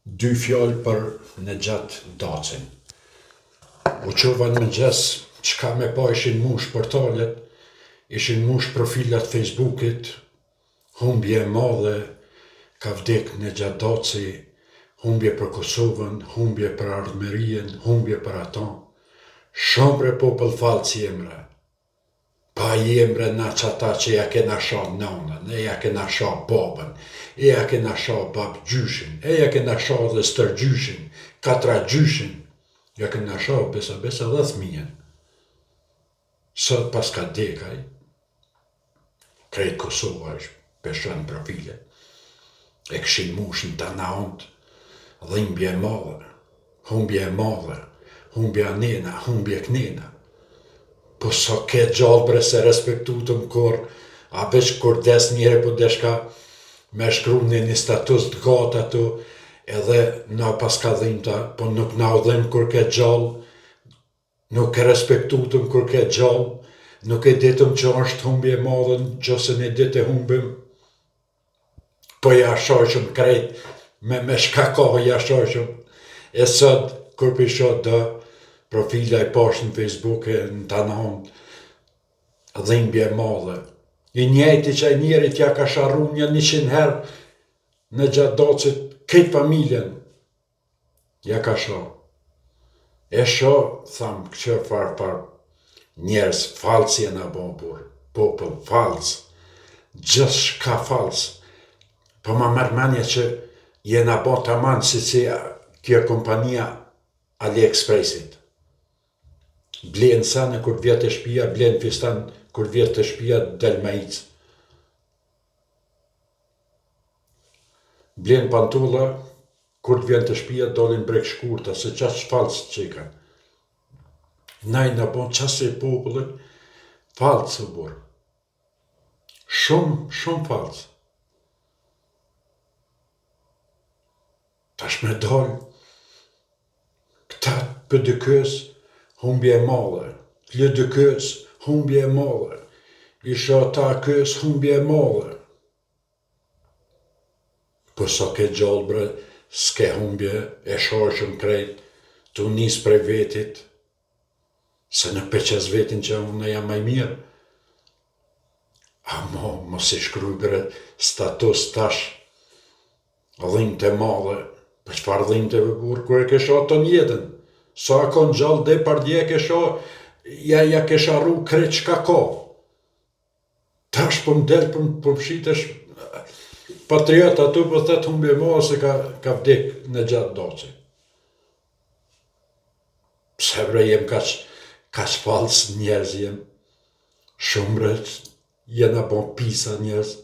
Dy fjalë për Nexhat Dacin. U qova në mëngjes, çka me pa ishin mush portalet, ishin mush profilat Facebookit, humbje e madhe, ka vdek Nexhat Daci, humbje për Kosovën, humbje për ardhmërien, humbje për ata. Shumë popull falë si emre. Pa i emre na qata që ja kena sha nanën, e ja kena sha babën, e ja kena sha bab gjyshin, e ja kena sha dhe stër gjyshin, katra gjyshin, ja kena sha besa dhe thmijen. Sot pas ka dekaj, krejt Kosova është peshën profile, e këshin mushën të naont, dhimbje e madhe, humbje anena, humbje knena. Po sa ke gjallë bre se respektutëm kur, a veç kur des njëre po deshka me shkru një status të gata tu, edhe na pas ka dhimta, po nuk na u dhim kur ke gjallë, nuk e respektutëm kur ke gjallë, nuk e ditëm që është humbje madhe, gjose një dit e humbim, po ja shojshëm krejt, me shka kohë ja shojshëm, e sot, kur pisho dë, profila i pash në Facebook e në tanon, dhimbje madhe. I njejti që i njerit ja ka sharru 100 herë Nexhat Dacit, këtë familjen, ja ka sha. E sha, thamë, që farë, njerës falës jena bon popull falës, gjithë shka falës. Po ma mërmenje që jena bon të manë si kjo kompania AliExpressit. Blenë sane kur vjet e shpia, blenë fistan kur vjet e shpia del me ic. Blenë pantulla, kur vjen të shpia dolin brek shkurta, se qash falës që i kanë. Na i në bon qasë i popullin, falës u burë. Shumë falës. Tash me dalë, këta për dëkës, humbje e madhe, lë dëkës, humbje e madhe, isha ta kës, humbje e madhe. Po sa ke gjallë bre, s'ke humbje, e shoshëm krejt, tu nis prej vetit, se në peqes vetin që unë jam maj mirë. Mos i shkruj bre status tash, dhimbje e madhe, për çfarë dhimbje e burë, kur e ke shoh të njetën. Sa akon gjallë dhe pardje ke shoh, ja ke sharru krejt çka ka. Tash po m'del po m'shitesh patriot atu po thet humbje e madhe se ka vdek Nexhat Daci. Pse bre jem kaq falës njerëz jem. Shumë bre jena bon pisa njerëz.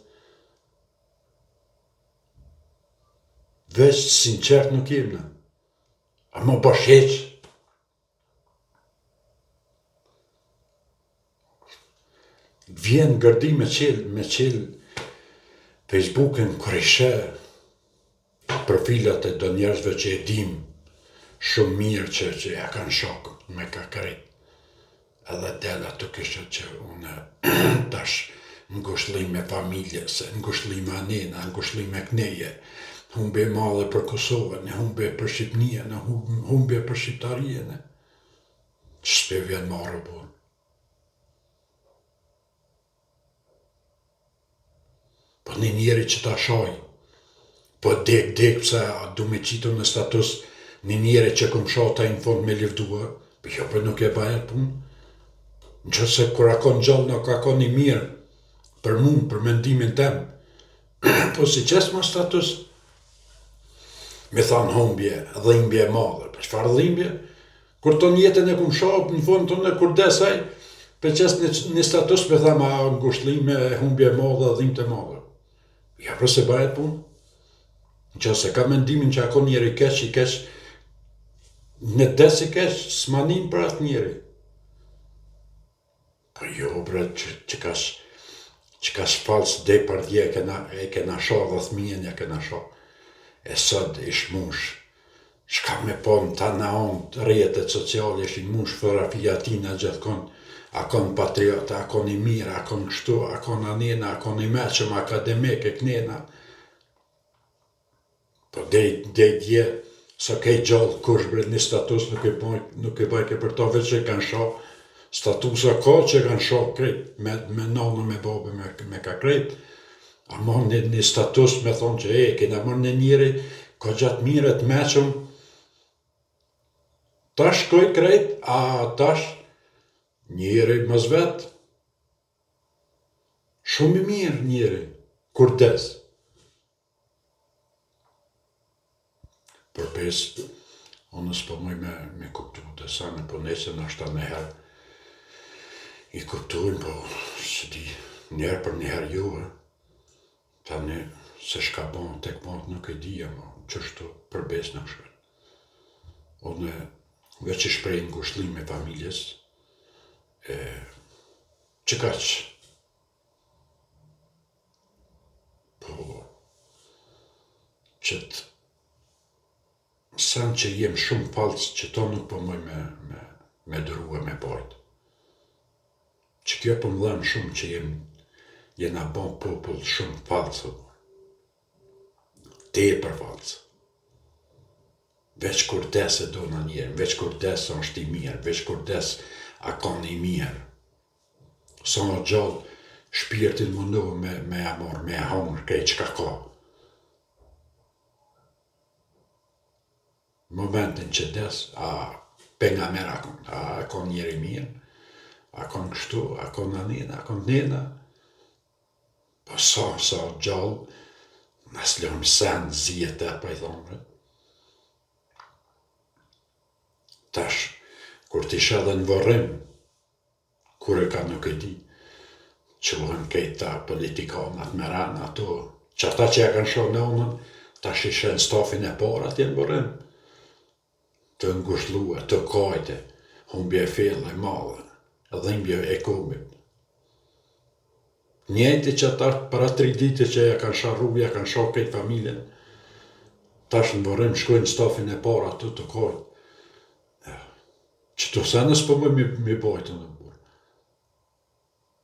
Veç sinqert nuk jem na. Ama bash heq. Vjen gërdi me qel Facebookin kur i sheh profilat e do njerëzve që e dim shumë mirë që ja kanë shok me ka krejt. Edhe del ato kështë që unë tash ngushëllim me familje, se ngushëllim me anena, ngushëllim me kneje, humbje madhe për Kosovën, humbje për Shqipnien, humbje për Shqiptarien. Që s'pe vjen marrë burë. Po një njeri që ta shaj, po dek pëse a du me qitu në status një njeri që këm shata i në fond me lifdua, po jo për nuk e bajet punë. Në që se kur akon gjallë nuk akon një mirë, për mund, për mendimin tem, po si qes ma status, me thanë humbje, dhimbje madhe, për çfarë dhimbje? Kur ton jetën e kum shoh në fund tonë kur desaj, për qes një status me thamë ngushëllime, humbje madhe, dhimbje madhe. Ja për se bajet punë. Në që se ka mendimin që akon njeri keq, i keq, në des i keq, s'manin për atë njeri. Po jo bre, që ka shfalës dhe pardje e kena shoh dhe thmijen ja kena shoh. E sot ish mush, shka me po në ta naon rjetet sociale, ishin mush fotografia tina gjithkon, akon patriota, akon i mirë, akon kështu, akon anena, akon i meqëm, akademik e knena. Po dej dje, sa kej gjallë kush bre një status nuk e bajke për to veç që kanë shoh. Statusa ka që kanë shoh krejt, me nonën, me babën, me ka krejt. A mon një status me thonë që kena mon një njëri, ka gjatë mire të meqëm, tash shkoj krejt, a tash njëri mos vetë. Shumë i mirë njëri, kurdes. Përpes, unë s'po moj me kuptu të sanë, po nese në ashta nëherë i kuptuin, po së di njerë për njerë juve. Tani, se shka bon tek mot nuk e dija, mo, qështu përbes në shkën. Unë veç i shprej ngushëllim e familjes, që kaq. Po, qëtë sen që jem shumë falc që to nuk po moj me dërua me bajt. Që kjo po më dhem shumë që jena bon popull shumë falcë. Tepër falcë. Veç kur des e do në njerë, veç kur des është i mirë, veç kur des a kon i mirë. Sa në gjallë shpirtin mundohë me amor, me hongër, kej qka ka. Momentin që des, penga mera kon, a kon njeri mirë, a kon kështu, a kon anina, a kon nina. Po sa gjallë, nas lëmë sen, zjetë, pa i thonë. Tash, kur t'isha dhe në vorrim, kur e ka nuk e di, që luhen kejta politikanat, meran, ato, që ata që ja kanë shoh në unën, tash ishe në stafin e par atje në vorrim. Të ngushtlua, të kajte, humbje e fellë e madhe, dhimbje e kumit. Njëti që ata para 3 dite që ja kanë sharru, ja kanë shoh këtë familjen, tash në vorrim shkojnë stafin e par ato të kajte. Që të senës po më mi bajtë në burë.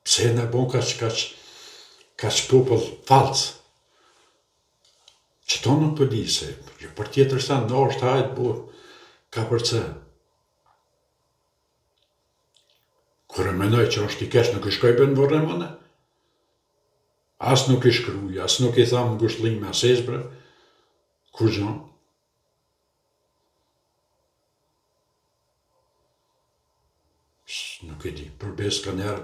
Pse në bon kaq popull falcë. Që to nuk përdi se, për tjetër sen në është hajtë burë, ka përce. Kërë menoj që është i kesh nuk i shkoj bën vorrim mëne, as nuk i shkruj, as nuk i thamë ngushëllime as ezbre, kur gjon. Nuk e di, përbes ka njerë,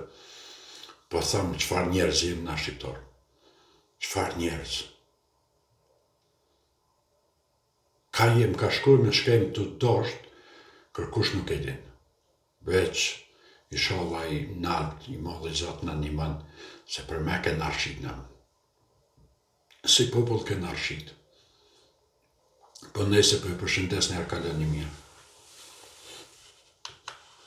po thamë qëfar njerëz jem na shqiptar. Qëfar njerëz. Ka jem, ka shkoj me shkem të dasht, kërkush nuk e din. Veç, inshallah i nalt, i madh i Zot na ndihmon, se për me ke narshit na. Si popull ke narshit. Po nese po e përshëndes njerë kalon një mirë.